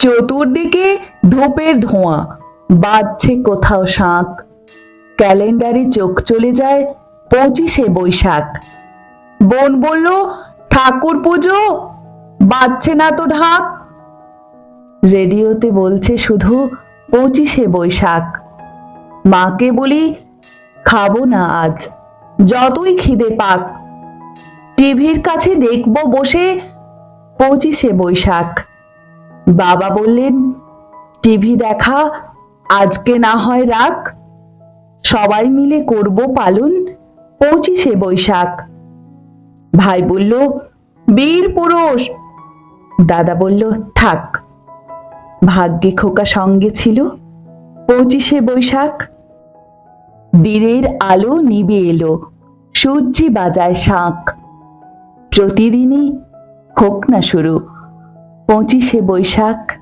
চতুর্দিকে ধূপের ধোঁয়া, বাজছে কোথাও শাঁখ। ক্যালেন্ডারে চোখ চলে যায় 25শে বৈশাখ। বোন বলল, ঠাকুর পুজো, বাজছে না তো ঢাক। রেডিওতে বলছে শুধু 25শে বৈশাখ। মাকে বলি, খাবো না আজ, যতই খিদে পাক। টিভির কাছে দেখব বসে 25শে বৈশাখ। বাবা বললেন, টিভি দেখা আজকে না হয় রাখ, সবাই মিলে করব পালন 25শে বৈশাখ। ভাই বলল, বীর পুরুষ। দাদা বলল, থাক। ভাগ্যে খোকা সঙ্গে ছিল 25শে বৈশাখ। দিনের আলো নিবে এলো, সূর্যি বাজায় শাঁখ। প্রতিদিনই হোক না শুরু 25শে বৈশাখ।